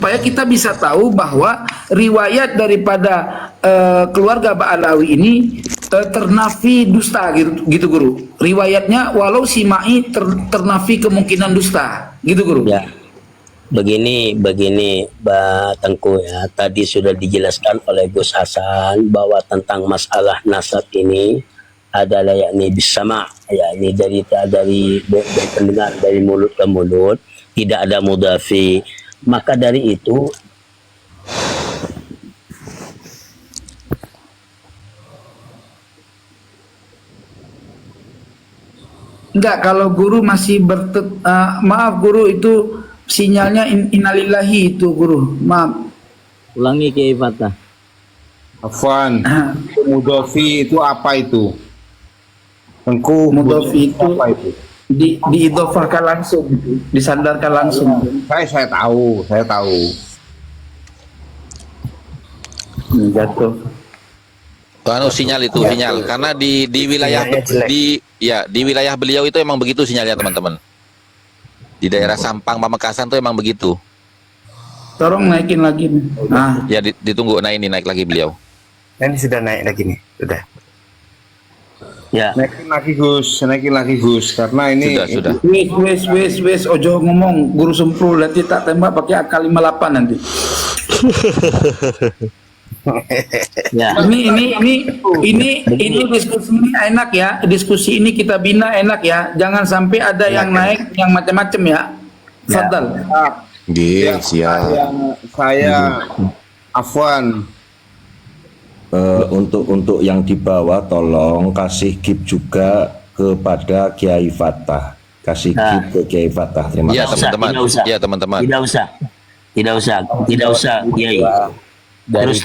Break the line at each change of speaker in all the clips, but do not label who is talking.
supaya kita bisa tahu bahwa riwayat daripada keluarga Ba'alawi ini ternafi dusta gitu guru. Riwayatnya walau si Ma'i ternafi kemungkinan dusta gitu guru.
Ya, begini Mbak Tengku ya, tadi sudah dijelaskan oleh Gus Hasan bahwa tentang masalah nasab ini adalah yakni bisama, yakni dari pendengar dari mulut ke mulut, tidak ada mudhafi. Maka dari itu
enggak, kalau guru masih maaf guru, itu sinyalnya innalillahi itu guru, maaf.
ulangi Kiai Fatah.
Afwan, mudhofi itu apa itu? Tengku,
Mudhofi itu
apa itu?
diidhofahkan langsung, disandarkan langsung.
Saya tahu.
Jatuh.
Anu sinyal itu sinyal karena di wilayah di wilayah beliau itu emang begitu sinyalnya teman-teman. Di daerah Sampang Pamekasan tuh emang begitu.
Tolong naikin lagi nih. Nah,
Ya ditunggu naik lagi beliau.
Ini sudah naik lagi nih, sudah.
Ya,
Naikin lagi Gus, karena ini
Sudah.
wes ojo ngomong guru sempro, nanti tak tembak pakai AK 58 nanti.
ya.
Ini diskusi ini enak ya, diskusi ini kita bina enak ya, jangan sampai ada yang naik yang macam-macam ya. Fadal.
Ya, saya Afwan.
Untuk yang di bawah tolong kasih gift juga kepada Kiai Fatah. Kasih gift ke Kiai Fatah. Terima
Iya
kasih.
teman-teman. Iya teman-teman.
Tidak usah, Kiai. Terus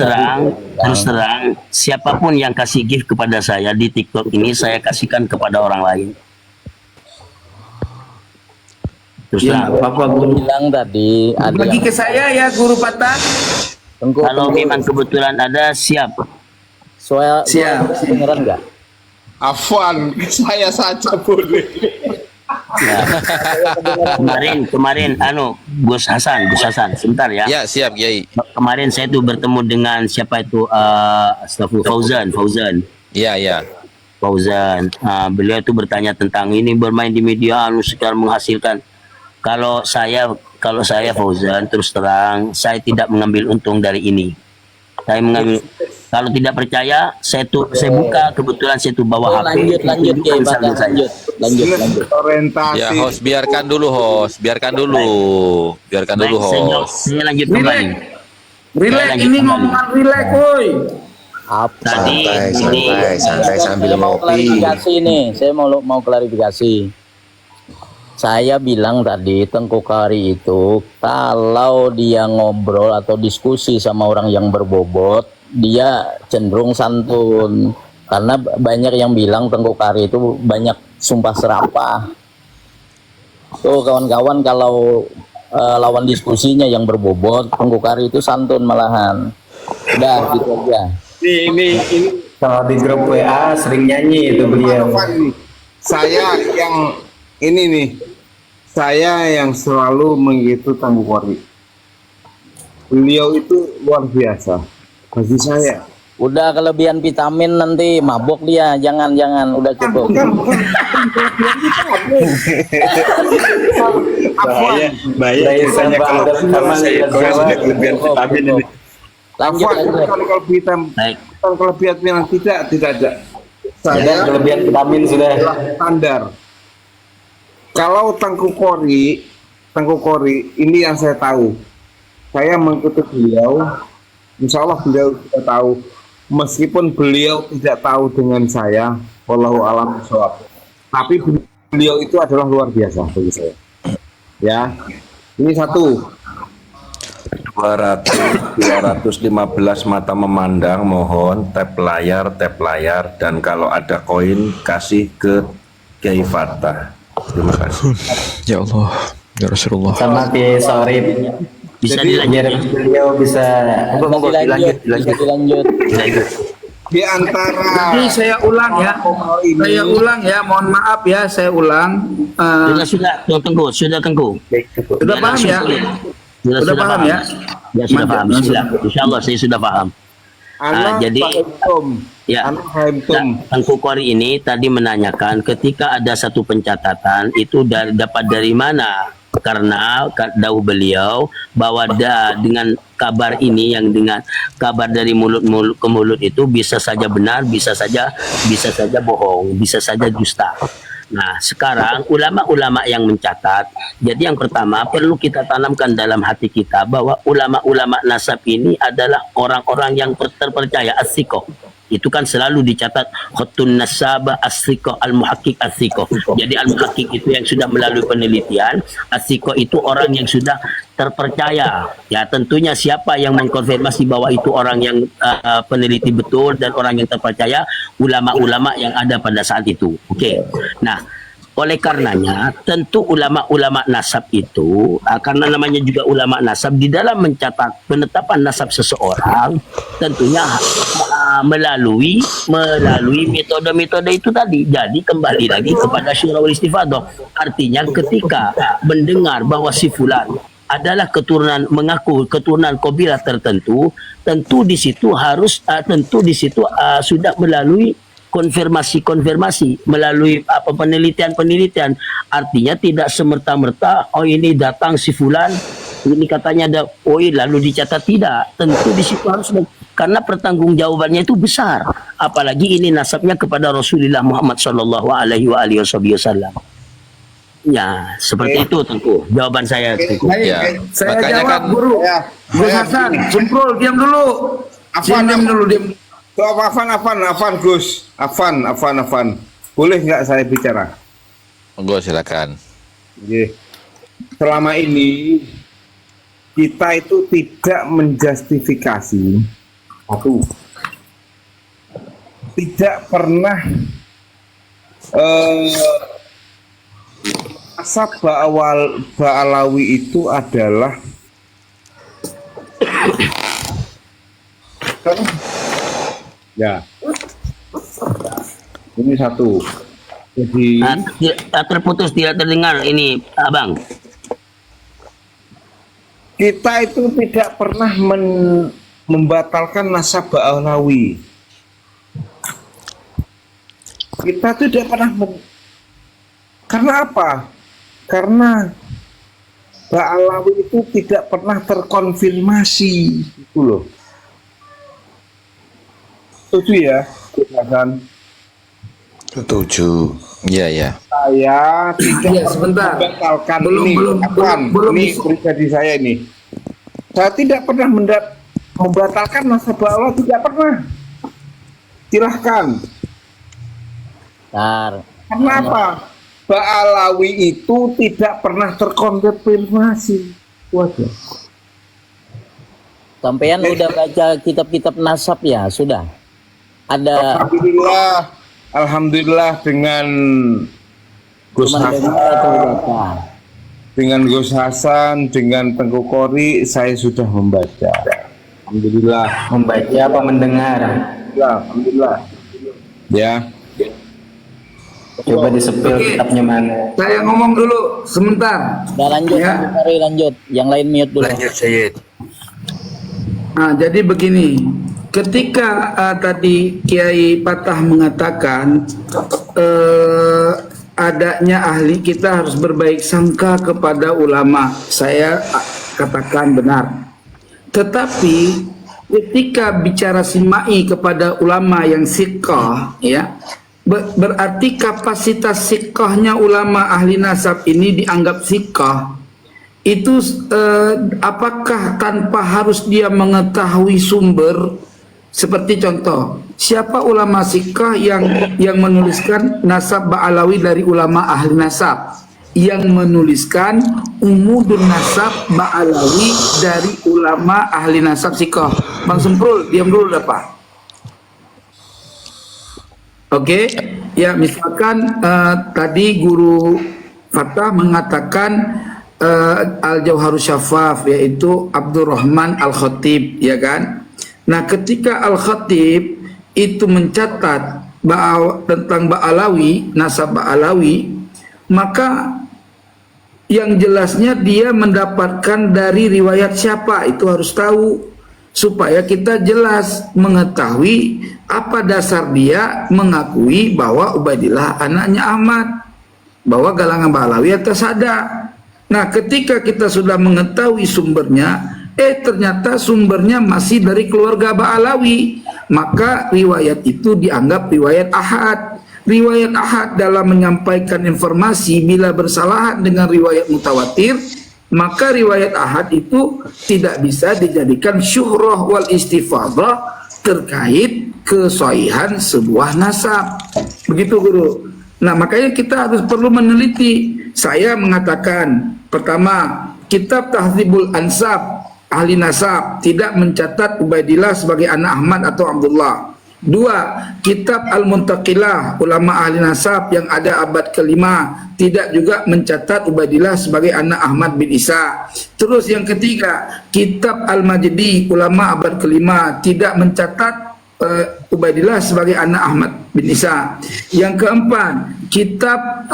terang, siapapun yang kasih gift kepada saya di TikTok ini, saya kasihkan kepada orang lain. Terus
Ya,
terang.
apa guru
bilang tadi ada
bagi ke saya ya guru Patah.
Kalau memang kebetulan ada, siap.
Siap.
beneran nggak?
Afwan, saya saja boleh.
Ya. Kemarin Gus Hasan, sebentar ya.
Ya siap Kiai.
Kemarin saya tuh bertemu dengan siapa itu Fauzan.
Iya.
Fauzan. Beliau tuh bertanya tentang ini bermain di media sekarang menghasilkan. Kalau saya Fauzan, terus terang saya tidak mengambil untung dari ini. Saya mengambil, kalau tidak percaya saya buka, kebetulan saya tuh bawa HP.
Lanjut Kiai Fatah, lanjut.
Orientasi.
Ya host biarkan dulu host.
Baik, saya lanjut kembali.
Relax,
lanjut
ini
kembali.
ngomongan relax, woi.
Tadi
Santai sambil
Saya mau
ngopi.
klarifikasi nih, saya mau klarifikasi. Saya bilang tadi Tengku Kari itu kalau dia ngobrol atau diskusi sama orang yang berbobot, dia cenderung santun. Karena banyak yang bilang Tengku Kari itu banyak sumpah serapah. Tuh kawan-kawan, kalau lawan diskusinya yang berbobot, Tengku Kari itu santun malahan. Udah gitu aja.
Ini
Kalau di grup WA sering nyanyi itu beliau.
Afwan, saya yang ini nih, saya yang selalu mengikuti Tengku Kori. Beliau itu luar biasa bagi saya.
Udah kelebihan vitamin nanti mabok dia, jangan udah cukup.
Bahaya misalnya kalau saya sudah kelebihan vitamin ini.
Lanjut.
Kalau
Baik.
kelebihan vitamin tidak ada. Saya
Kelebihan vitamin sudah.
standar. Kalau Tengku Kori ini yang saya tahu. Saya mengikuti beliau. Insya Allah beliau tidak tahu. Meskipun beliau tidak tahu dengan saya, wallahu a'lam bishawab. Tapi beliau itu adalah luar biasa bagi saya. Ya, ini satu.
215 mata memandang, mohon tap layar, dan kalau ada koin kasih ke Kiai Fatah. Terima kasih.
Ya Allah, ya Rasulullah.
Sama Kiai Sorib.
Bisa
Jadi,
Biar
dilanjut.
beliau bisa
Dilanjut.
Di antara
Jadi saya ulang ya, mohon maaf ya, saya ulang.
Sudah Tengku.
Sudah paham ya? Udah paham ya?
Ya sudah
Mantap,
paham.
langsung.
Bismillah. Insyaallah saya sudah paham.
Anak
jadi ya,
anak fahimtum.
Tengku Qori ini tadi menanyakan ketika ada satu pencatatan itu dapat dari mana? Karena dawuh beliau bahwa dengan kabar ini yang dengan kabar dari mulut ke mulut itu bisa saja benar, bisa saja bohong, bisa saja dusta. Nah, sekarang ulama-ulama yang mencatat, jadi yang pertama perlu kita tanamkan dalam hati kita bahwa ulama-ulama nasab ini adalah orang-orang yang terpercaya, as-siqah. Itu kan selalu dicatat khatun nasaba as-siqah, al-muhaqqiq as-siqah. Jadi al-muhaqqiq itu yang sudah melalui penelitian, as-siqah itu orang yang sudah terpercaya. Ya, tentunya siapa yang mengkonfirmasi bahwa itu orang yang peneliti betul dan orang yang terpercaya, ulama-ulama yang ada pada saat itu. Oke. Nah, oleh karenanya tentu ulama-ulama nasab itu karena namanya juga ulama nasab, di dalam mencatat penetapan nasab seseorang tentunya melalui metode-metode itu tadi. Jadi kembali lagi kepada syura wal istifadah. Artinya ketika mendengar bahwa si fulan adalah mengaku keturunan kabilah tertentu, tentu di situ sudah melalui konfirmasi melalui penelitian. Artinya tidak semerta-merta ini datang si fulan, ini katanya ada lalu dicatat, tidak. Tentu di situ harus, karena pertanggungjawabannya itu besar, apalagi ini nasabnya kepada Rasulullah Muhammad sallallahu alaihi wasallam. Ya, seperti itu Tengku. Jawaban saya Tengku.
Baik,
Ya,
saya
makanya
jawab
kan-
guru. Gus Hasan, Semprul, diam dulu. Diam dulu.
Afan Gus. Afan. Boleh nggak saya bicara?
Monggo silakan.
Oke. Selama ini kita itu tidak menjustifikasi tidak pernah asab Ba'alawi itu adalah ya, ini satu. Jadi
Terputus, tidak terdengar ini Abang.
kita itu tidak pernah membatalkan nasab Ba'alawi. Kita tidak pernah karena apa? Karena Ba'alawi itu tidak pernah terkonfirmasi, itu loh. Setuju ya, Hasan?
Setuju. Iya.
Saya tidak
Ya, sebentar.
membatalkan
Belum
ini
bisa.
pribadi saya ini. Saya tidak pernah membatalkan nasab Ba'alawi, tidak pernah. Silahkan. Karena apa? Ba'alawi itu tidak pernah terkonfirmasi. Itu aja.
Sampean udah baca kitab-kitab nasab ya? Sudah? Ada
Alhamdulillah dengan Gus
cuma
Hasan,
dengar atau baca?
dengan Gus Hasan, dengan Tengku Qori, saya sudah membaca. Alhamdulillah.
Membaca apa mendengar?
Alhamdulillah. Ya.
Coba disepil kitabnya mana?
Saya ngomong dulu sebentar.
Udah lanjut,
Ya.
lanjut. Yang lain mute dulu.
Syed.
Nah, jadi begini, ketika tadi Kiai Patah mengatakan adanya ahli, kita harus berbaik sangka kepada ulama. Saya katakan benar. Tetapi ketika bicara simai kepada ulama yang siqah, ya, berarti kapasitas siqahnya ulama ahli nasab ini dianggap siqah. Itu apakah tanpa harus dia mengetahui sumber? Seperti contoh, siapa ulama siqah yang menuliskan nasab Ba'alawi dari ulama ahli nasab, yang menuliskan umudun nasab Ba'alawi dari ulama ahli nasab siqah? Bang Semprul, diam dulu dah Pak. Oke, ya, misalkan tadi Guru Fatah mengatakan Al-Jauharus Syafaf, yaitu Abdurrahman Al-Khatib, ya kan? Nah, ketika Al-Khatib itu mencatat tentang Ba'alawi, nasab Ba'alawi, maka yang jelasnya dia mendapatkan dari riwayat siapa, itu harus tahu supaya kita jelas mengetahui apa dasar dia mengakui bahwa Ubaidillah anaknya Ahmad, bahwa Galangan Ba'alawi atas ada. Nah, ketika kita sudah mengetahui sumbernya, ternyata sumbernya masih dari keluarga Ba'alawi, maka riwayat itu dianggap riwayat ahad. Riwayat ahad dalam menyampaikan informasi bila bersalahan dengan riwayat mutawatir, maka riwayat ahad itu tidak bisa dijadikan syuhrah wal istifadah terkait kesahihan sebuah nasab. Begitu guru. Nah, makanya kita harus perlu meneliti. Saya mengatakan, pertama, kitab Tahdzibul Ansab ahli nasab tidak mencatat Ubaidillah sebagai anak Ahmad atau Abdullah. Dua, kitab Al-Muntaqilah ulama ahli nasab yang ada abad kelima tidak juga mencatat Ubaidillah sebagai anak Ahmad bin Isa. Terus yang ketiga, kitab Al-Majdi ulama abad kelima tidak mencatat Ubaidillah sebagai anak Ahmad bin Isa. Yang keempat, kitab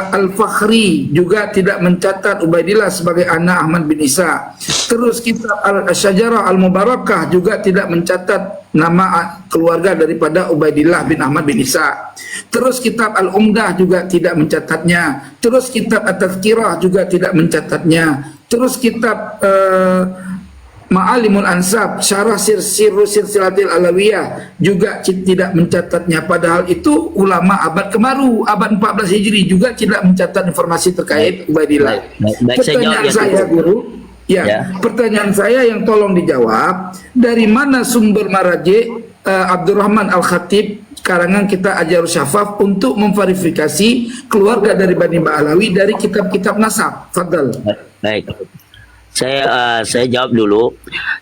Al-Fakhri juga tidak mencatat Ubaidillah sebagai anak Ahmad bin Isa. Terus kitab Al-Syajarah Al-Mubarakah juga tidak mencatat nama keluarga daripada Ubaidillah bin Ahmad bin Isa. Terus kitab Al-Umdah juga tidak mencatatnya. Terus kitab At-Tazkirah juga tidak mencatatnya. Terus kitab Ma'alimul Ansab Syarah Silsilatil Alawiyah juga tidak mencatatnya, padahal itu ulama abad kemaru, abad 14 Hijri juga tidak mencatat informasi terkait Ubaidillah. Pertanyaan saya guru, pertanyaan saya yang tolong dijawab, dari mana sumber maraji Abdurrahman Al-Khatib karangan kita Ajarus Syafaf untuk memverifikasi keluarga dari Bani Ba'alawi dari kitab-kitab nasab? Fadal.
Baik. Saya jawab dulu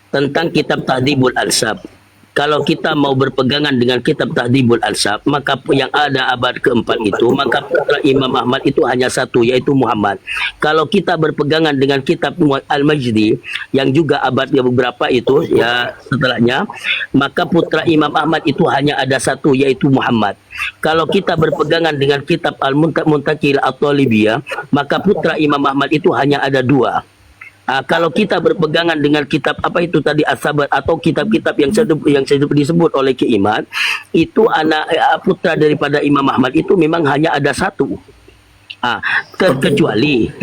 tentang kitab Tahdzibul Ansab. Kalau kita mau berpegangan dengan kitab Tahdzibul Ansab, maka yang ada abad keempat itu, maka putra Imam Ahmad itu hanya satu, yaitu Muhammad. Kalau kita berpegangan dengan kitab Al-Majdi yang juga abad yang beberapa itu ya setelahnya, maka putra Imam Ahmad itu hanya ada satu, yaitu Muhammad. Kalau kita berpegangan dengan kitab Al-Muntaqil At-Talibiyah, maka putra Imam Ahmad itu hanya ada dua. Kalau kita berpegangan dengan kitab apa itu tadi As-Sabat atau kitab-kitab yang disebut oleh Ki Imad, itu anak putra daripada Imam Ahmad itu memang hanya ada satu. Terkecuali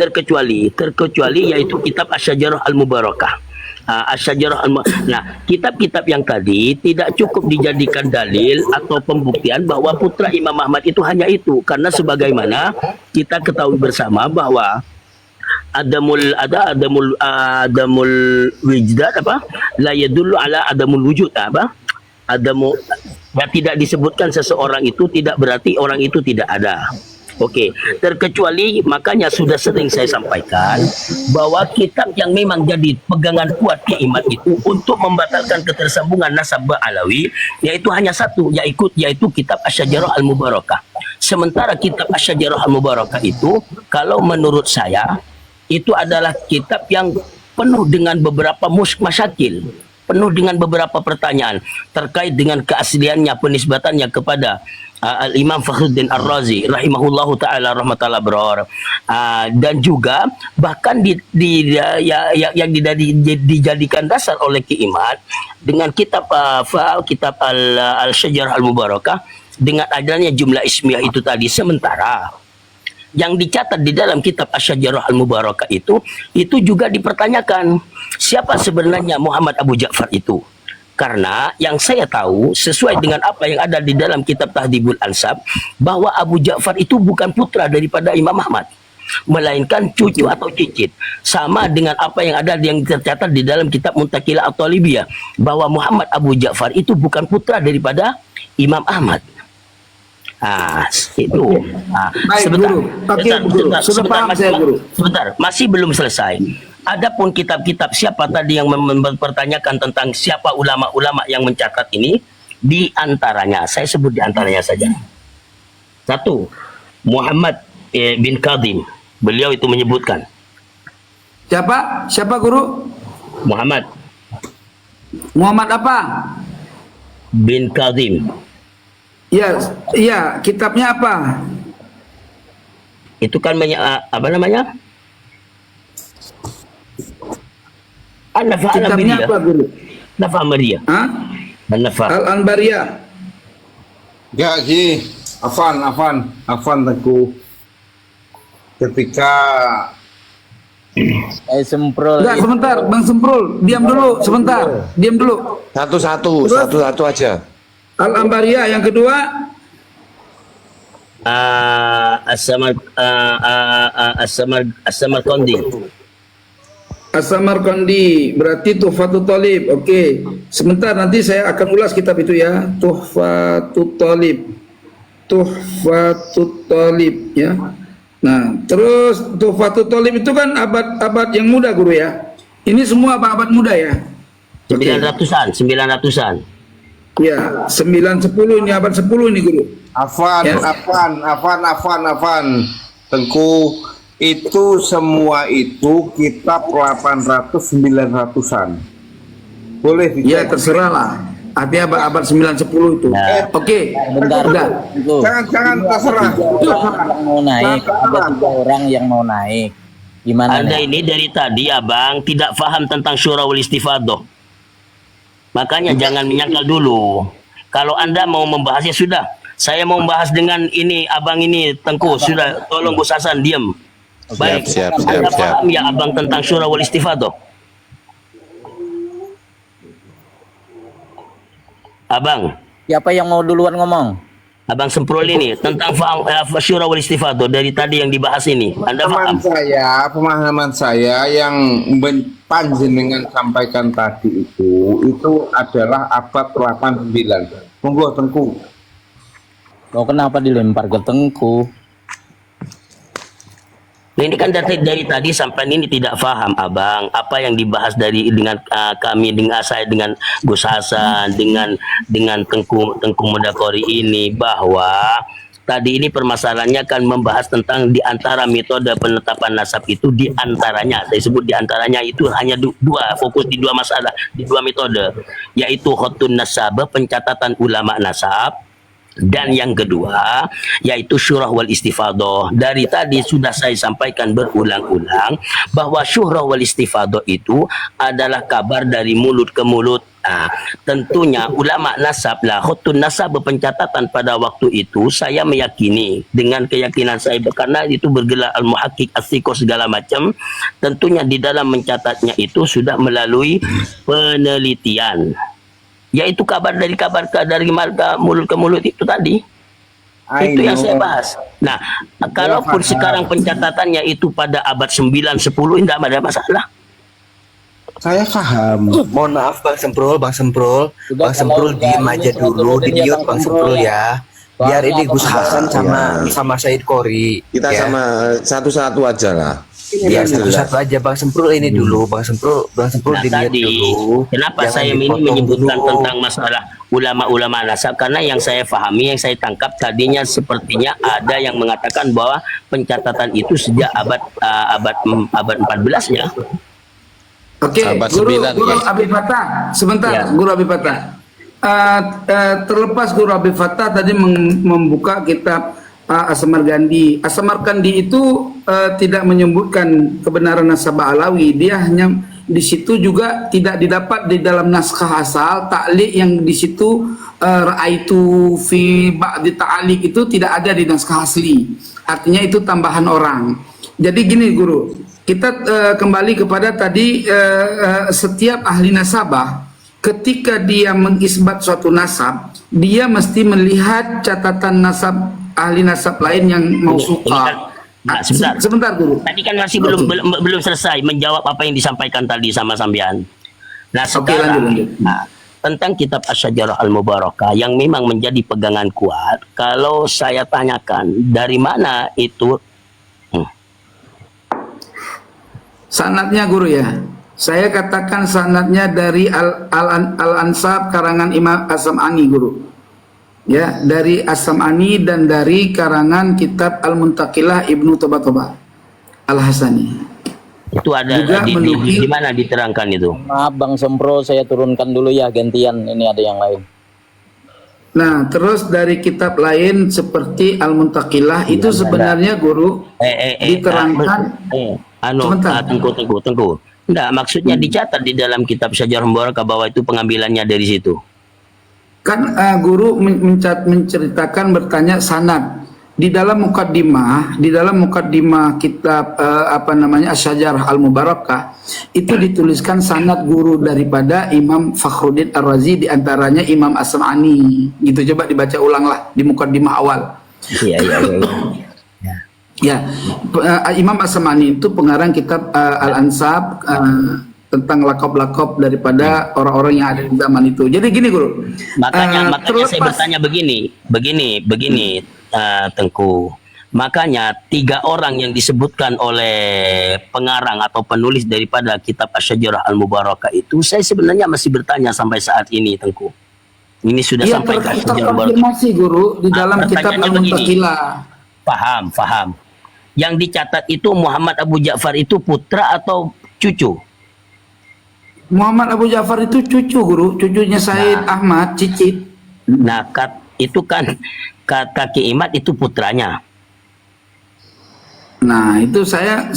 yaitu kitab Asy-Syajarah Al-Mubarakah. Nah, kitab-kitab yang tadi tidak cukup dijadikan dalil atau pembuktian bahwa putra Imam Ahmad itu hanya itu, karena sebagaimana kita ketahui bersama bahwa adamul wijdan la yadullu ala adamul wujud tidak disebutkan seseorang itu tidak berarti orang itu tidak ada. Okey, terkecuali, makanya sudah sering saya sampaikan bahwa kitab yang memang jadi pegangan kuat Ki Imad itu untuk membatalkan ketersambungan nasab Ba'alawi yaitu hanya satu, yaitu kitab Asy-Syajarah Al-Mubarakah. Sementara kitab Asy-Syajarah Al-Mubarakah itu kalau menurut saya itu adalah kitab yang penuh dengan beberapa masyakil, penuh dengan beberapa pertanyaan terkait dengan keasliannya, penisbatannya kepada Al-Imam Fakhruddin Ar-Razi rahimahullahu ta'ala rahmatullah beror, dan juga bahkan yang dijadikan dasar oleh Ki Imad dengan kitab Al-Syajarah Al-Mubarakah dengan adanya jumlah ismiyah itu tadi. Sementara yang dicatat di dalam kitab Asy-Syajarah Al-Mubarakah itu juga dipertanyakan siapa sebenarnya Muhammad Abu Ja'far itu. Karena yang saya tahu sesuai dengan apa yang ada di dalam kitab Tahdzibul Ansab bahwa Abu Ja'far itu bukan putra daripada Imam Ahmad, melainkan cucu atau cicit. Sama dengan apa yang ada yang tercatat di dalam kitab Muntaqilah At-Talibiyah bahwa Muhammad Abu Ja'far itu bukan putra daripada Imam Ahmad. Itu.
Baik,
Sebentar, masih belum selesai. Adapun kitab-kitab siapa tadi yang mempertanyakan tentang siapa ulama-ulama yang mencatat ini, di antaranya, saya sebut di antaranya saja. Satu, Muhammad bin Kadhim. Beliau itu menyebutkan.
Siapa guru?
Muhammad
apa?
Bin Kadhim.
Iya, kitabnya apa?
Itu kan apa namanya? An-Nafa
Kitabnya apa guru?
Nafa Maria.
Hah?
An-Nafa.
Al-Anbariyah.
Ya, Ji. Afan Tengku. Ketika
Semprol
Enggak, sebentar, Bang Semprul, diam dulu, sebentar, diam dulu.
Satu-satu aja.
Al-Anbariyah yang kedua,
As-Samarqandi.
As-Samarqandi, berarti Tuhfatul Thalib. Oke, sebentar nanti saya akan ulas kitab itu ya. Tuhfatul Thalib ya. Nah, terus Tuhfatul Thalib itu kan abad yang muda guru ya. Ini semua abad muda ya.
900-an.
Ya, 910 ini abad 10 ini guru.
Afan. Tengku, itu semua itu kitab 800-900-an. Boleh
Ya
dicek.
terserah lah. Artinya abad 910 itu.
Nah.
Oke,
bentar.
udah.
Jangan terserah.
Yang mau naik, ada 3 orang yang mau naik. Gimana
Anda
nih?
ini dari tadi abang tidak paham tentang syura wal istifadah. Makanya jangan menyangkal dulu. Kalau Anda mau membahasnya sudah. Saya mau membahas dengan ini abang ini Tengku. Sudah, tolong Gus Hasan diam. Baik.
Siap.
Anda paham ya abang tentang syura wal istifadah? Abang,
Siapa yang mau duluan ngomong?
Abang Semprul ini tentang syura wal istifadah dari tadi yang dibahas ini. Anda paham?
Pemahaman saya yang panjenengan sampaikan tadi itu adalah abad 89. Monggo Tengku.
Kok kenapa dilempar ke Tengku?
Nah, ini kan dari tadi sampai ini tidak paham abang apa yang dibahas dengan kami dengan saya dengan Gus Hasan dengan Tengku Mudakori ini, bahwa tadi ini permasalahannya kan membahas tentang di antara metode penetapan nasab itu, di antaranya saya sebut di antaranya itu hanya dua, fokus di dua masalah, di dua metode, yaitu khotun nasab, pencatatan ulama nasab, dan yang kedua yaitu syurah wal istifadah. Dari tadi sudah saya sampaikan berulang-ulang bahwa syurah wal istifadah itu adalah kabar dari mulut ke mulut. Nah, tentunya ulama nasab lah, khutun nasab pencatatan pada waktu itu saya meyakini dengan keyakinan saya karena itu bergelar al-muhakkik as-siqah segala macam, tentunya di dalam mencatatnya itu sudah melalui penelitian, yaitu kabar dari mulut ke mulut itu tadi. Itu yang saya bahas. Nah, kalaupun sekarang pencatatannya itu pada abad 9-10 tidak ada masalah.
Saya paham.
Mohon maaf Bang Semprul,
Sudah,
Bang Semprul
kalau
diem
nggak
aja
ini
dulu,
turunin
di
ya,
mute
Bang
Bang
Semprul.
Semprul ya. Biar ini Gus
Soalnya
Hasan
apa?
sama Said Kori.
Kita
ya.
sama satu-satu aja lah.
Biar
Yang jelas.
satu-satu aja Bang Semprul ini dulu, Bang Semprul
Nah,
di mute
tadi
dulu.
kenapa
Jangan
saya ini
dipotong
menyebutkan
dulu.
tentang masalah ulama-ulama nasab, karena yang saya pahami, yang saya tangkap tadinya sepertinya ada yang mengatakan bahwa pencatatan itu sejak abad 14 ya.
Oke,
Abad
Guru
9,
Guru
ya.
Abi Fatah, sebentar,
Ya.
Guru Abi Fatah. Terlepas Guru Abi Fatah tadi membuka kitab As-Samarqandi. As-Samarqandi itu tidak menyebutkan kebenaran nasabah Alawi. Dia hanya di situ juga tidak didapat di dalam naskah asal ta'liq yang di situ ra'aitu fi ba'di ta'liq itu tidak ada di naskah asli. Artinya itu tambahan orang. Jadi gini Guru, kita kembali kepada tadi setiap ahli nasabah ketika dia mengisbat suatu nasab, dia mesti melihat catatan nasab ahli nasab lain yang
Ini
mausuqa.
kan, nah,
Sebentar Guru.
Tadi kan masih belum selesai menjawab apa yang disampaikan tadi sama sambian. Nah,
Oke,
sekarang
lanjut.
nah, tentang kitab Asy-Syajarah Al-Mubarakah yang memang menjadi pegangan kuat, kalau saya tanyakan dari mana itu
Sanadnya Guru ya. Saya katakan sanadnya dari Al-Ansab karangan Imam As-Sam'ani Guru. Ya, dari As-Sam'ani dan dari karangan kitab Al-Muntaqilah Ibnu Toba Al-Hasani.
itu ada
Juga
di mana diterangkan itu?
Maaf Bang Sempro, saya turunkan dulu ya gantian. Ini ada yang lain.
Nah, terus dari kitab lain seperti Al-Muntaqilah itu sebenarnya Guru diterangkan.
Anu,
Sebentar.
tunggu. Enggak, maksudnya dicatat di dalam kitab Syajarah Mubarakah bahwa itu pengambilannya dari situ.
Kan guru menceritakan bertanya sanad di dalam mukaddimah kitab Asy-Syajarah Al-Mubarakah itu dituliskan sanad guru daripada Imam Fakhruddin Ar-Razi, diantaranya Imam As-Sam'ani gitu. Coba dibaca ulang lah di mukaddimah awal.
Iya.
Ya, Imam As-Sam'ani itu pengarang kitab Al-Ansab tentang lakop-lakop daripada orang-orang yang ada di zaman itu. Jadi gini guru.
Makanya saya bertanya begini Tengku. Makanya 3 orang yang disebutkan oleh pengarang atau penulis daripada kitab Asy-Syajarah Al-Mubarakah itu, saya sebenarnya masih bertanya sampai saat ini, Tengku. Ini sudah sampai ke Asy-Syajarah Al-Mubarakah.
Terkonfirmasi guru di dalam kitab Al-Muntaqilah.
Paham. Yang dicatat itu Muhammad Abu Ja'far itu putra atau cucu?
Muhammad Abu Ja'far itu cucu guru, cucunya Said Ahmad Cicit.
Nah, itu kan kaki Imat itu putranya.
Nah, itu saya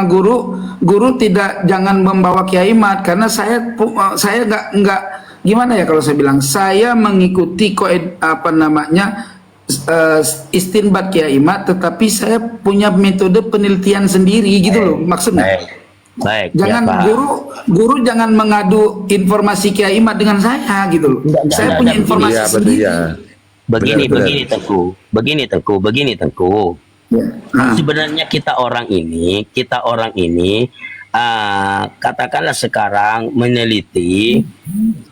guru tidak, jangan membawa Kiai Imat, karena saya nggak gimana ya kalau saya bilang, saya mengikuti istinbat Kiai Imat, tetapi saya punya metode penelitian sendiri gitu loh maksudnya.
Baik.
Jangan guru jangan mengadu informasi Kiai Imat dengan saya gitu loh. Saya punya informasi sendiri.
Begini Tengku.
Ya.
Sebenarnya kita orang ini katakanlah sekarang meneliti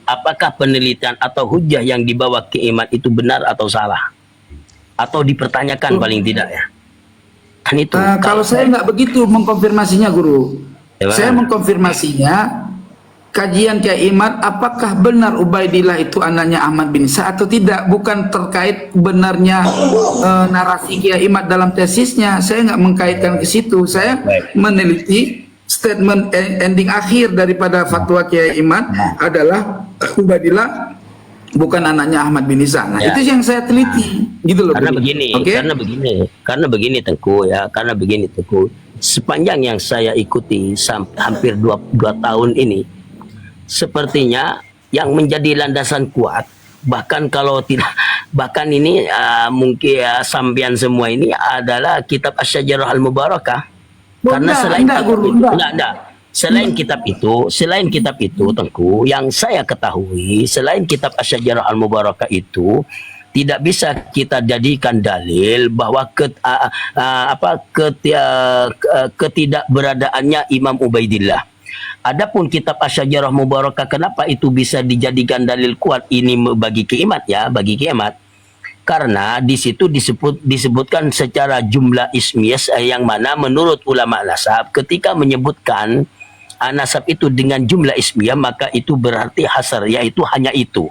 apakah penelitian atau hujah yang dibawa ke Imat itu benar atau salah, atau dipertanyakan paling tidak ya. Kan itu.
Kalau saya nggak begitu mengkonfirmasinya guru. Saya mengkonfirmasinya kajian Kiai Imat, apakah benar Ubaidillah itu anaknya Ahmad bin Isa atau tidak, bukan terkait benarnya narasi Kiai Imat dalam tesisnya. Saya nggak mengkaitkan ke situ. Saya meneliti statement ending akhir daripada fatwa Kiai Imat adalah Ubaidillah bukan anaknya Ahmad bin Isa. Nah, itu yang saya teliti gitu loh.
Karena begini Tengku. Sepanjang yang saya ikuti hampir 2 tahun ini, sepertinya yang menjadi landasan kuat, bahkan ini mungkin sambian semua ini adalah kitab Asy-Syajarah Al-Mubarakah. Karena selain kitab itu Tengku, yang saya ketahui selain kitab Asy-Syajarah Al-Mubarakah itu tidak bisa kita jadikan dalil bahwa ketidakberadaannya Imam Ubaidillah. Adapun kitab Asy-Syajarah Mubarakah, kenapa itu bisa dijadikan dalil kuat ini bagi Kiamat? Karena di situ disebutkan secara jumlah ismiyah yang mana menurut ulama nasab ketika menyebutkan nasab itu dengan jumlah ismiyah maka itu berarti hasar, yaitu hanya itu.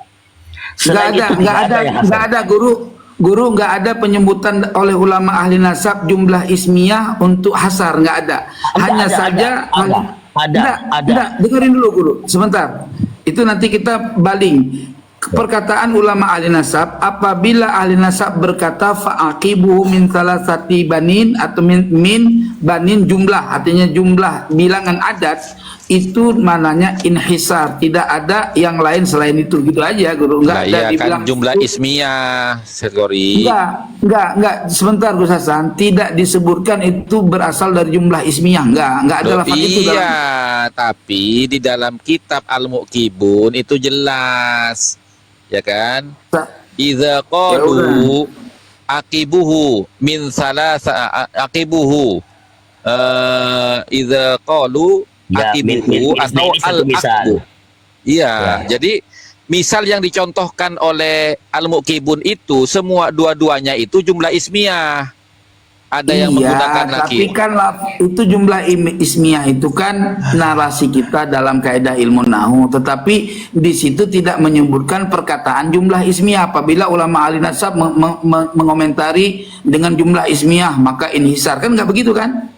Nggak ada guru nggak ada penyebutan oleh ulama ahli nasab jumlah ismiyah untuk hasar, nggak ada. Ada. Dengerin dulu guru sebentar, itu nanti kita baling perkataan ulama ahli nasab. Apabila ahli nasab berkata fa'aqibuhu min salasati banin atau min banin jumlah, artinya jumlah bilangan adat, itu mananya inhisar, tidak ada yang lain selain itu, gitu aja guru. Enggak ada dibilang
kan jumlah ismiyah, Sergori.
Enggak, sebentar Gus Hasan, tidak disebutkan itu berasal dari jumlah ismiyah, enggak ada lafaz itu dalam.
Iya, tapi di dalam kitab Al-Muqibun itu jelas, ya kan? Idza qalu aqibuhu min salasa aqibuhu idza qalu aqibuhu atau al-aqbu. Iya, jadi misal yang dicontohkan oleh Al-Muqibun itu semua dua-duanya itu jumlah ismiyah. Ada yang menggunakan
tapi kan itu jumlah ismiyah itu kan narasi kita dalam kaidah ilmu nahu, tetapi di situ tidak menyebutkan perkataan jumlah ismiyah. Apabila ulama ahli nasab mengomentari dengan jumlah ismiyah maka inhisar, kan nggak begitu kan?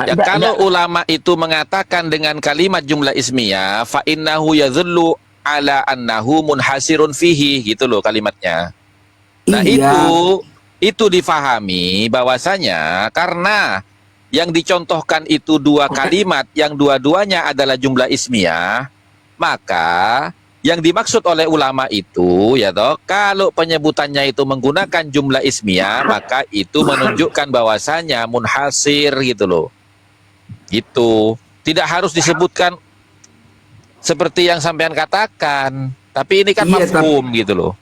Ya, kalau ulama itu mengatakan dengan kalimat jumlah ismiyah, fa innahu yadhullu ala annahu munhasirun fihi, gitu loh kalimatnya. Nah, itu difahami bahwasanya karena yang dicontohkan itu dua kalimat yang dua-duanya adalah jumlah ismiyah, maka yang dimaksud oleh ulama itu ya toh, kalau penyebutannya itu menggunakan jumlah ismiyah, maka itu menunjukkan bahwasanya munhasir gitu loh. Gitu. Tidak harus disebutkan seperti yang sampean katakan, tapi ini kan
Iya,
mafhum gitu loh.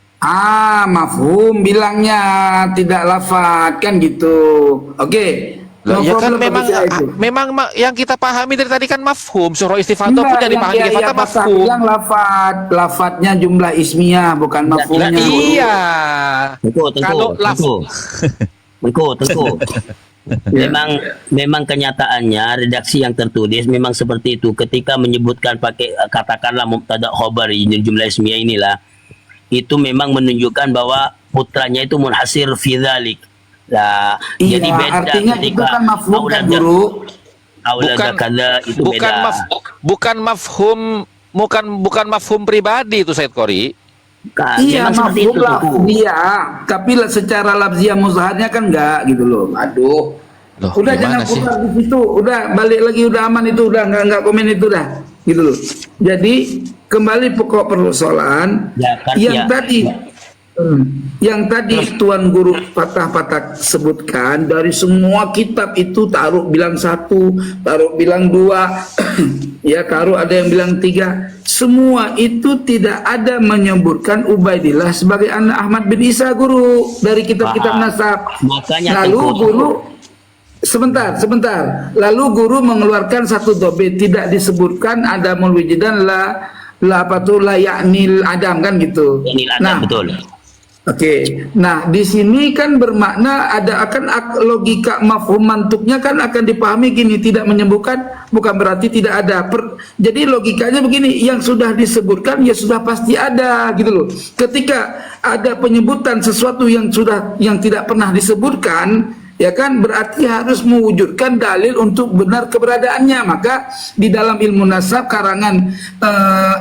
Mafhum bilangnya tidak lafad kan gitu. Oke.
Loh,
No
ya kan
problem bagi saya itu.
memang yang kita pahami dari tadi kan mafhum. Surah istifadah pun
Enggak,
yang dipahami
yang
istifadah
Pasar
mafhum.
bilang lafadnya jumlah ismiyah bukan mafhumnya.
Nah, iya.
Tengku.
Kalau
Memang kenyataannya redaksi yang tertulis memang seperti itu. Ketika menyebutkan pakai katakanlah mubtada khobar ini jumlah ismiyah inilah, itu memang menunjukkan bahwa putranya itu munhasir fi dzalik. Lah,
Iya,
jadi beda
artinya itu
ketika
kan mafhum kan,
aulada-
Guru.
aulada kada itu
bukan
beda.
bukan mafhum pribadi itu Said Qori.
Iya,
Memang seperti
mafhum
itu
lah.
Tengku.
Iya, tapi secara lafziah muzaharnya kan enggak gitu loh. Aduh.
Loh,
Udah
gimana
jangan
sih?
putar di situ. Udah balik lagi, udah aman itu, udah enggak komen itu dah. Gitu loh. Jadi kembali pokok persoalan
Ya, kan,
yang
ya.
tadi yang tadi Tuan Guru patah-patah sebutkan, dari semua kitab itu taruh bilang 1, taruh bilang 2, ya taruh ada yang bilang 3, semua itu tidak ada menyebutkan Ubaidillah sebagai anak Ahmad bin Isa, Guru, dari kitab-kitab
Paham.
nasab.
Makanya
Lalu
Tengku,
Guru sebentar. Lalu Guru mengeluarkan satu dobe, tidak disebutkan ada mulwijidan la yaknil adam kan gitu.
ini ada betul.
Oke, nah di sini kan bermakna ada logika mafhum mantuknya kan akan dipahami gini, tidak menyembuhkan bukan berarti tidak ada. Jadi logikanya begini, yang sudah disebutkan ya sudah pasti ada gitu loh. Ketika ada penyebutan sesuatu yang tidak pernah disebutkan, ya kan berarti harus mewujudkan dalil untuk benar keberadaannya. Maka di dalam ilmu nasab karangan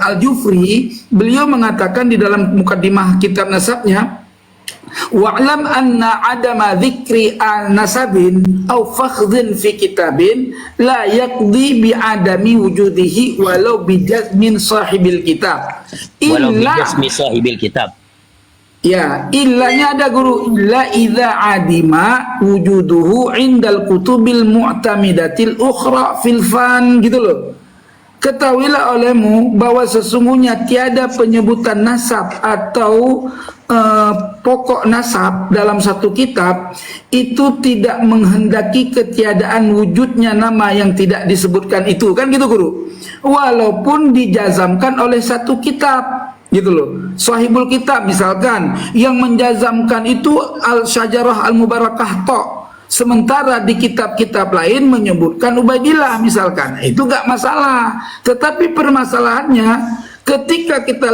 Al-Jufri, beliau mengatakan di dalam mukaddimah kitab nasabnya, wa'lam anna adama dzikri an-nasabin aw fakhdhin fi kitabin la yaqdi bi adami wujudihi walau bijazmin sahibil kitab.
Walau bijasmi sahibil kitab.
Ya, illanya ada, Guru. Illa idza adima wujuduhu indal kutubil mu'tamidatil ukhra fil fan, gitu loh. Ketahuilah olehmu bahwa sesungguhnya tiada penyebutan nasab atau pokok nasab dalam satu kitab itu tidak menghendaki ketiadaan wujudnya nama yang tidak disebutkan itu, kan gitu, Guru. Walaupun dijazamkan oleh satu kitab, gitu loh. Sahibul kitab misalkan yang menjazamkan itu Al-Syajarah Al-Mubarakah tok, sementara di kitab-kitab lain menyebutkan Ubaidillah misalkan, itu gak masalah. Tetapi permasalahannya ketika kita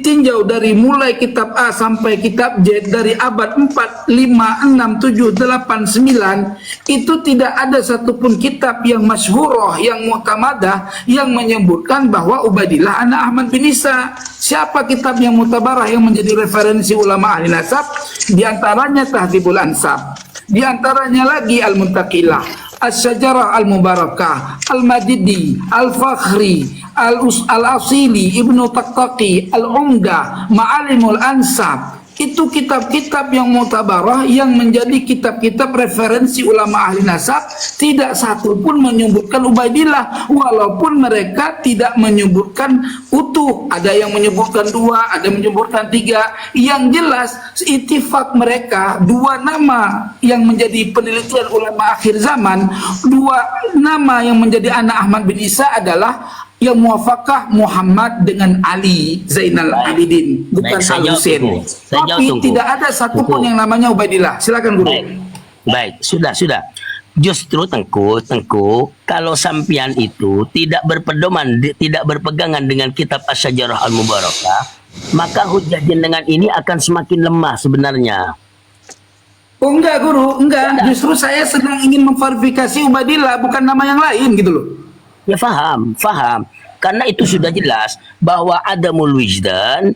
tinjau dari mulai kitab A sampai kitab Z, dari abad 4, 5, 6, 7, 8, 9, itu tidak ada satupun kitab yang masyhurah, yang mu'tamadah, yang menyebutkan bahwa Ubaidillah anak Ahmad bin Isa. Siapa kitab yang mutabarah yang menjadi referensi ulama ahli nasab? Di antaranya Tahdzibul Ansab, di antaranya lagi Al-Muntaqilah, Asy-Syajarah Al-Mubarakah, Al-Madidi, Al-Fakhri, Al-Asili, Ibnu Taqtaqi, Al-Umdah, Ma'alimul Ansab. Itu kitab-kitab yang mutabarah yang menjadi kitab-kitab referensi ulama ahli nasab. Tidak satu pun menyebutkan Ubaidillah, walaupun mereka tidak menyebutkan utuh. Ada yang menyebutkan 2, ada yang menyebutkan 3. Yang jelas ittifaq mereka 2 nama yang menjadi penelitian ulama akhir zaman, 2 nama yang menjadi anak Ahmad bin Isa adalah yang muwafaqah Muhammad dengan Ali Zainal Abidin, bukan Al-Husain. Tapi tidak ada satupun yang namanya Ubaidillah. Silakan, Guru.
Baik, sudah. Justru Tengku, kalau sampian itu tidak berpedoman, tidak berpegangan dengan kitab Asy-Syajarah Al-Mubarakah, maka hujah dengan ini akan semakin lemah sebenarnya.
Oh enggak, Guru, enggak. Justru saya sedang ingin memverifikasi Ubaidillah, bukan nama yang lain gitu loh.
Ya faham. Karena itu sudah jelas bahwa adamul wijdan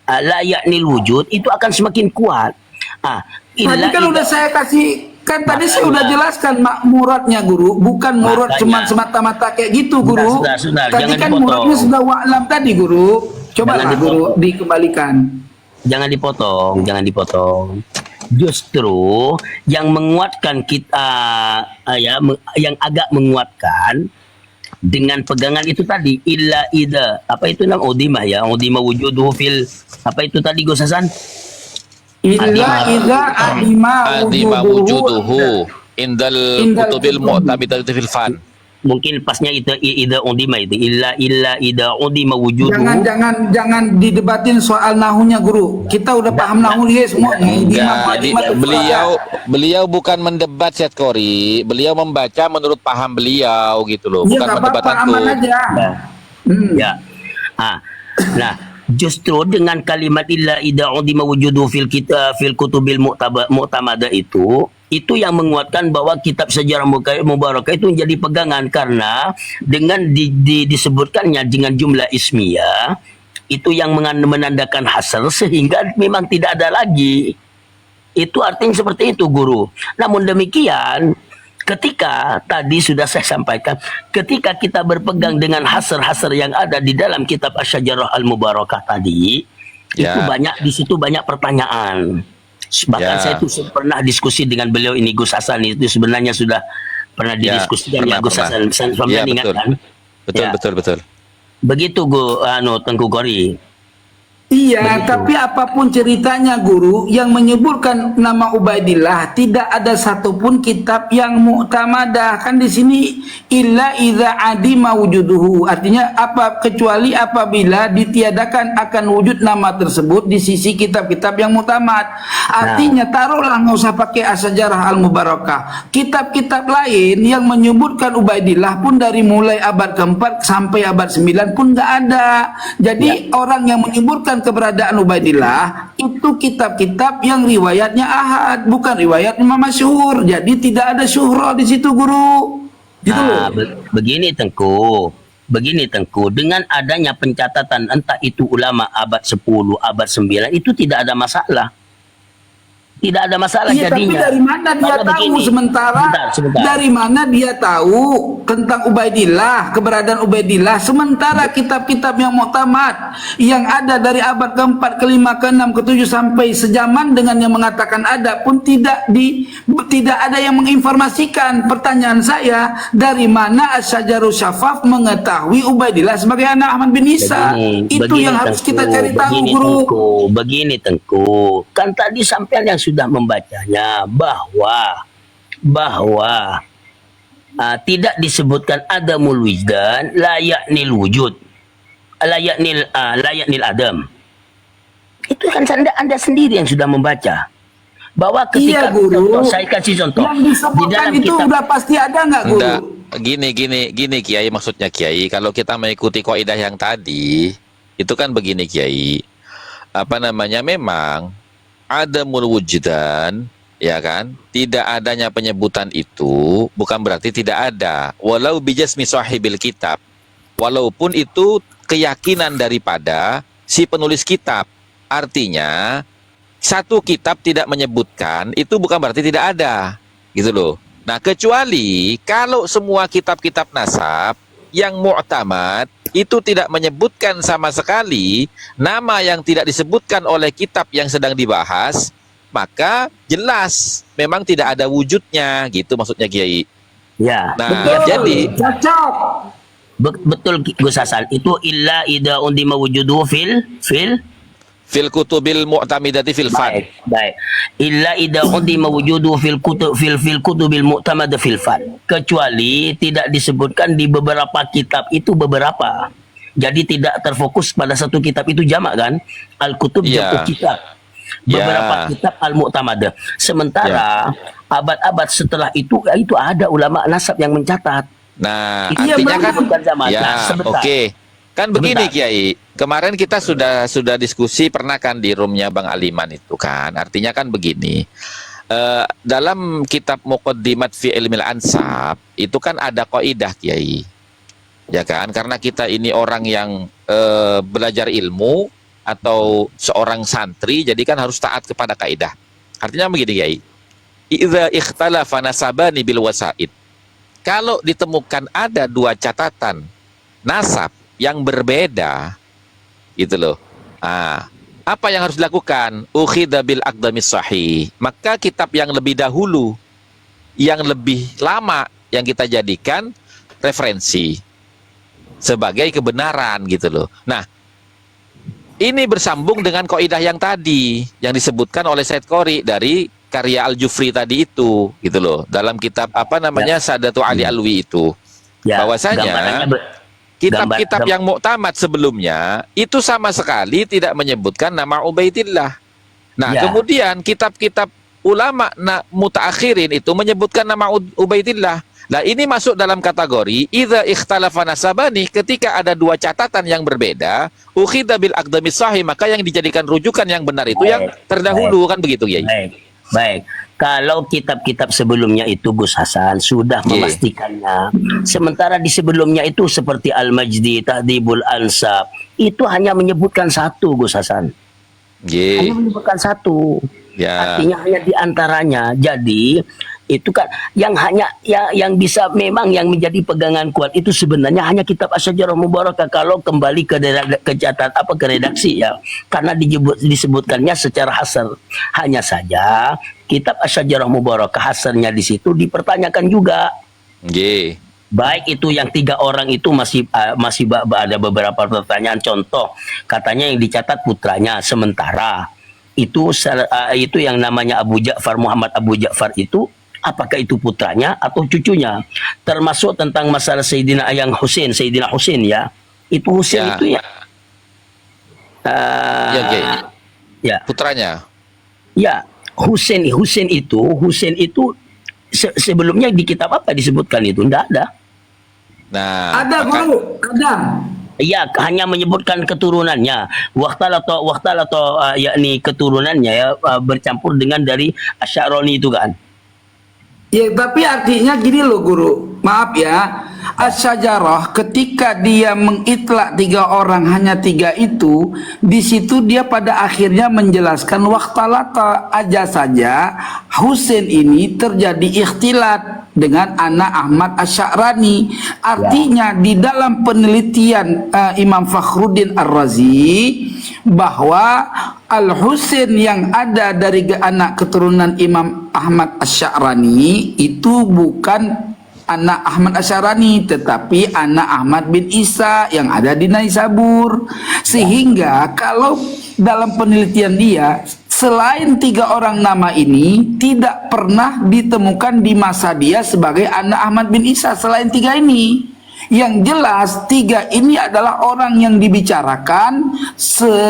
la yaknil wujud itu akan semakin kuat.
Tadi kan udah saya kasih Kan tadi saya udah jelaskan muradnya guru, bukan murad
Makanya.
cuma semata-mata kayak gitu guru.
Sudah,
Tadi
jangan
kan
dipotong.
muradnya sudah wa'lam tadi guru. Coba
Jangan
guru dikembalikan.
Jangan dipotong. Justru yang menguatkan kita, yang agak menguatkan dengan pegangan itu tadi illa ida apa itu nam udimah ya udimah wujuduhu fil apa itu tadi Gus Hasan
Illa idza adima
wujuduhu indal kutubil mu'tamidati fil fan.
mungkin pasnya itu ida udimah itu illa ida udimah wujuduhu.
Jangan didebatin soal nahunya guru. Kita udah paham nahu dia semuanya.
Enggak, beliau bukan mendebat Syed Kori, beliau membaca menurut paham beliau gitu loh,
Iya,
bukan
nggak
mendebat
apa-apa,
antum.
aman aja.
Ya. Nah, justru dengan kalimat illa ida udima wujudu fil kutubil mu'tamada itu yang menguatkan bahwa kitab sejarah mubarakah itu menjadi pegangan karena dengan disebutkannya dengan jumlah ismiyah itu yang menandakan hasr sehingga memang tidak ada lagi. Itu artinya seperti itu guru. Namun demikian ketika tadi sudah saya sampaikan, ketika kita berpegang dengan hasr-hasr yang ada di dalam kitab Asy-Syajarah Al-Mubarakah tadi, itu di situ banyak pertanyaan. Bahkan saya itu pernah diskusi dengan beliau ini Gus Hasan itu sebenarnya sudah pernah didiskusikan ya Gus Hasan. Saya ingat kan?
Betul.
Begitu Tengku Kori.
Iya, tapi apapun ceritanya guru yang menyebutkan nama Ubaidillah tidak ada satupun kitab yang mu'tamadah. Kan di sini illa idza adima wujuduhu. Artinya kecuali apabila ditiadakan akan wujud nama tersebut di sisi kitab-kitab yang mu'tamad. Artinya taruhlah nggak usah pakai Asy-Syajarah Al-Mubarakah. Kitab-kitab lain yang menyebutkan Ubaidillah pun dari mulai abad keempat sampai abad 9 pun nggak ada. Jadi orang yang menyebutkan keberadaan Ubaidillah itu kitab-kitab yang riwayatnya ahad, bukan riwayat imam masyhur. Jadi tidak ada syuhra di situ guru. Gitu loh.
Begini Tengku, dengan adanya pencatatan entah itu ulama abad 10, abad 9 itu tidak ada masalah. Tidak ada masalah
Iya,
jadinya.
tapi dari mana dia tahu sementara?
Sebentar.
Dari mana dia tahu tentang Ubaidillah, keberadaan Ubaidillah sementara kitab-kitab yang mu'tamad yang ada dari abad ke-4, ke-5, ke-6, ke-7 sampai sejaman dengan yang mengatakan ada pun tidak ada yang menginformasikan. Pertanyaan saya, dari mana Asy-Syajarus Syafaf mengetahui Ubaidillah sebagai anak Ahmad bin Isa? Itu yang harus kita cari tahu, guru.
Begini Tengku, kan tadi sampean yang sudah membacanya bahwa tidak disebutkan adamul wujdan layaknil wujud layaknil adam. Itu kan anda sendiri yang sudah membaca bahwa ketika
guru,
saya kasih contoh
yang
di
disebutkan
dalam
itu
kitab
udah pasti ada nggak guru?
Enggak, gini Kiai, maksudnya Kiai, kalau kita mengikuti kaidah yang tadi itu kan begini Kiai, memang adamul wujdan, ya kan, tidak adanya penyebutan itu bukan berarti tidak ada, walau bijasmi sahibil kitab, walaupun itu keyakinan daripada si penulis kitab. Artinya satu kitab tidak menyebutkan itu bukan berarti tidak ada, gitu loh. Nah, kecuali kalau semua kitab-kitab nasab yang mu'tamad itu tidak menyebutkan sama sekali nama yang tidak disebutkan oleh kitab yang sedang dibahas, maka jelas memang tidak ada wujudnya, gitu maksudnya Kiai.
Ya.
Nah,
Betul,
jadi
cocok.
Betul Gus Hasan, itu illa idza undima wujuduhu
fil kutubil mu'tamidati fil fan.
Baik. Illa idza qudima wujudu fil kutubil mu'tamad fil fan. Kecuali tidak disebutkan di beberapa kitab itu beberapa. Jadi tidak terfokus pada satu kitab itu jamak kan? Al-kutub jamak kitab. Beberapa kitab al-mu'tamad. Sementara abad-abad setelah itu ada ulama nasab yang mencatat.
Nah,
itu
artinya kan
oke.
Kan begini Kiai, kemarin kita sudah diskusi pernah kan di roomnya Bang Aliman itu kan, artinya kan begini, dalam kitab Muqaddimat fi Ilmil Ansab itu kan ada kaidah Kiai, ya kan, karena kita ini orang yang belajar ilmu atau seorang santri, jadi kan harus taat kepada kaidah. Artinya begini Kiai, idza ikhtalafa nasabani bil wasaid. Kalau ditemukan ada dua catatan nasab yang berbeda, gitu loh. Apa yang harus dilakukan? Ukhidha bil aqdamis sahih. Maka kitab yang lebih dahulu, yang lebih lama yang kita jadikan referensi sebagai kebenaran, gitu loh. Nah, ini bersambung dengan kaidah yang tadi yang disebutkan oleh Said Qori dari karya Al-Jufri tadi itu, gitu loh. Dalam kitab apa namanya Sadatu Ali Alwi itu. Bahwasanya kitab-kitab yang muktamad sebelumnya itu sama sekali tidak menyebutkan nama Ubaidillah. Nah, kemudian kitab-kitab ulama mutaakhirin itu menyebutkan nama Ubaidillah. Nah, ini masuk dalam kategori idza ikhtalafa nasabani, ketika ada dua catatan yang berbeda, ukhidha bil aqdamis sahih, maka yang dijadikan rujukan yang benar itu yang terdahulu, kan begitu, Yai?
Baik. Kalau kitab-kitab sebelumnya itu Gus Hasan sudah memastikannya. Sementara di sebelumnya itu seperti Al-Majdi, Tahdhibul Ansab, itu hanya menyebutkan satu, Gus Hasan. Hanya menyebutkan satu. Artinya hanya di antaranya. Jadi itu kan yang bisa memang yang menjadi pegangan kuat itu sebenarnya hanya kitab Asy-Syajarah Mubarakah kalau kembali ke redaksi ya, karena disebutkannya secara hasr. Hanya saja kitab Asy-Syajarah Mubarakah hasrnya di situ dipertanyakan juga. Baik itu yang 3 orang itu masih ada beberapa pertanyaan. Contoh, katanya yang dicatat putranya, sementara itu yang namanya Abu Ja'far, Muhammad Abu Ja'far itu apakah itu putranya atau cucunya? Termasuk tentang masalah Sayyidina Sayyidina Husain ya. Itu Husain itu ya.
Putranya.
Ya, Husain itu sebelumnya di kitab apa disebutkan itu? Enggak ada.
Nah,
ada guru, ada.
Iya, hanya menyebutkan keturunannya. Waktu yakni keturunannya ya bercampur dengan dari Asy'arani itu kan.
Ya, tapi artinya gini loh guru, maaf ya, Asy-Syajarah ketika dia mengitlak 3 orang, hanya 3 itu, di situ dia pada akhirnya menjelaskan waqtalata aja saja Husain ini terjadi ikhtilat dengan anak Ahmad Asy-Sya'rani. Artinya di dalam penelitian Imam Fakhruddin Ar-Razi bahwa Al-Husain yang ada dari anak keturunan Imam Ahmad Asy-Sya'rani itu bukan anak Ahmad Asy-Sya'rani, tetapi anak Ahmad bin Isa yang ada di Naisabur. Sehingga kalau dalam penelitian dia, selain 3 orang nama ini tidak pernah ditemukan di masa dia sebagai anak Ahmad bin Isa selain 3 ini. Yang jelas 3 ini adalah orang yang dibicarakan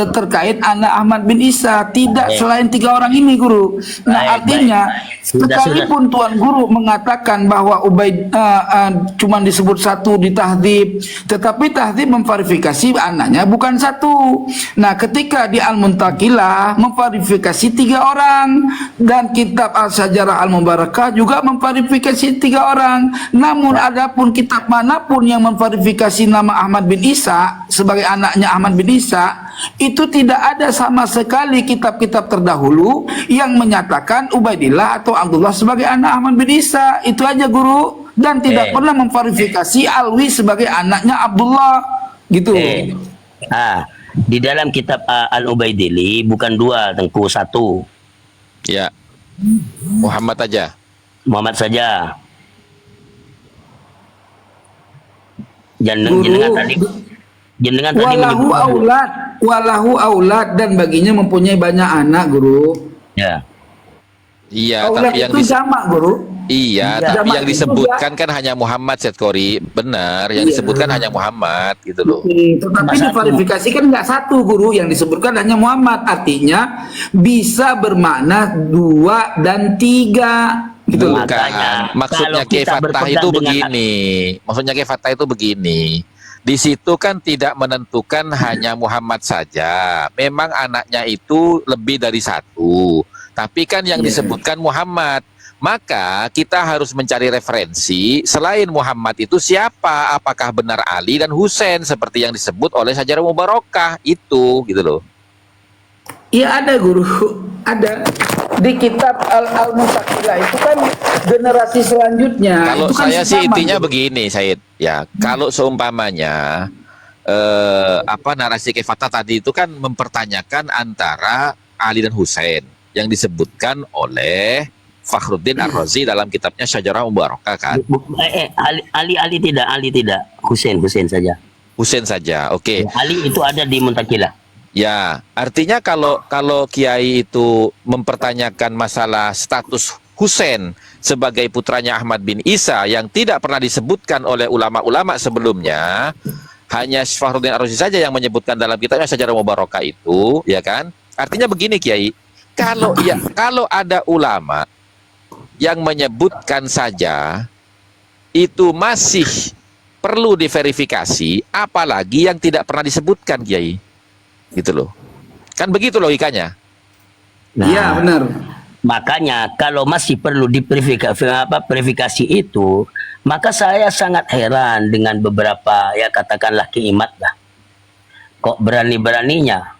terkait anak Ahmad bin Isa, tidak selain 3 orang ini, guru. Nah, artinya sekalipun Tuan Guru mengatakan bahwa cuma disebut 1 di tahdhib, tetapi tahdhib memverifikasi anaknya bukan 1. Nah, ketika di Al-Muntaqilah memverifikasi 3 orang, dan kitab Al-Syajarah Al-Mubarakah juga memverifikasi 3 orang. Namun adapun kitab manapun yang memverifikasi nama Ahmad bin Isa sebagai anaknya Ahmad bin Isa, itu tidak ada sama sekali kitab-kitab terdahulu yang menyatakan Ubaidillah atau Abdullah sebagai anak Ahmad bin Isa. Itu aja, guru. Dan tidak pernah memverifikasi Alwi sebagai anaknya Abdullah, gitu.
Di dalam kitab Al-Ubaidili bukan 2, Tengku, 1.
Ya, Muhammad aja.
Muhammad saja. Jenengan tadi walahu aulad, dan baginya mempunyai banyak anak, guru.
Iya,
Aulad
tapi yang
itu jamak, guru.
Iya, tapi yang disebutkan kan hanya Muhammad, Said Qori. Benar, yang disebutkan hanya Muhammad, gitu loh.
Tetapi diverifikasi kan nggak 1, guru. Yang disebutkan hanya Muhammad. Artinya bisa bermakna 2 dan 3. Gitu.
Bukan. Maksudnya Fatah itu begini. Maksudnya Fatah itu begini. Di situ kan tidak menentukan hanya Muhammad saja. Memang anaknya itu lebih dari 1. Tapi kan yang disebutkan Muhammad. Maka kita harus mencari referensi selain Muhammad itu siapa? Apakah benar Ali dan Husain seperti yang disebut oleh Syajarah Mubarakah itu, gitu loh.
Iya, ada, guru. Ada. di kitab Al-Muntaqilah itu kan generasi selanjutnya.
Kalau
itu kan
saya sih
sama,
intinya
gitu.
begini, Said. Ya, kalau seumpamanya narasi Kefata tadi itu kan mempertanyakan antara Ali dan Husain yang disebutkan oleh Fakhruddin Ar-Razi dalam kitabnya Syajarah Mubarakah kan.
Ali tidak, Husain saja.
Husain saja, oke.
Ali itu ada di Muntaqilah.
Ya, artinya kalau Kiai itu mempertanyakan masalah status Husain sebagai putranya Ahmad bin Isa yang tidak pernah disebutkan oleh ulama-ulama sebelumnya, hanya Fakhruddin Ar-Razi saja yang menyebutkan dalam kitabnya Syajarah Mubarakah itu, ya kan? Artinya begini Kiai, kalau ada ulama yang menyebutkan saja itu masih perlu diverifikasi, apalagi yang tidak pernah disebutkan Kiai. Gitu loh. Kan begitu logikanya.
Iya, benar.
Makanya kalau masih perlu verifikasi itu, maka saya sangat heran dengan beberapa ya katakanlah kiimat lah. Kok berani-beraninya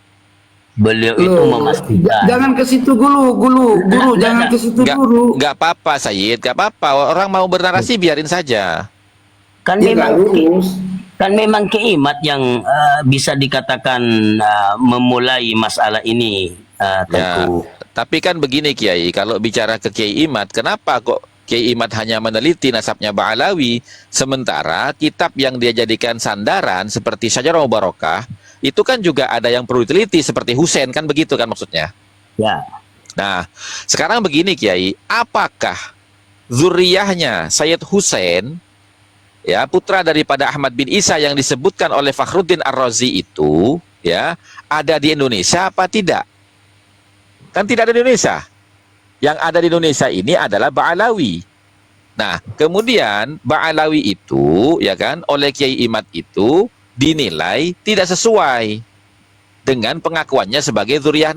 beliau itu memastikan.
Jangan ke situ guru, jangan ke situ dulu.
Nggak apa-apa Sayyid, nggak apa-apa. Orang mau bernarasi biarin saja.
Kan
Ya,
memang
nggak lurus.
kan memang kiimat yang bisa dikatakan memulai masalah ini tentu.
Ya, tapi kan begini Kiai, kalau bicara ke Kiai Imad, kenapa kok Kiai Imad hanya meneliti nasabnya Ba'alawi, sementara kitab yang dia jadikan sandaran seperti Syajarah Mubarakah, itu kan juga ada yang perlu diteliti seperti Husain, kan begitu kan maksudnya?
Ya.
Nah, sekarang begini Kiai, apakah zuriyahnya Sayyid Husain, ya putra daripada Ahmad bin Isa yang disebutkan oleh Fakhruddin Ar-Razi itu, ya ada di Indonesia apa tidak? Kan tidak ada di Indonesia. Yang ada di Indonesia ini adalah Ba'alawi. Nah, kemudian Ba'alawi itu, ya kan, oleh Kiai Imad itu dinilai tidak sesuai dengan pengakuannya sebagai zuriyah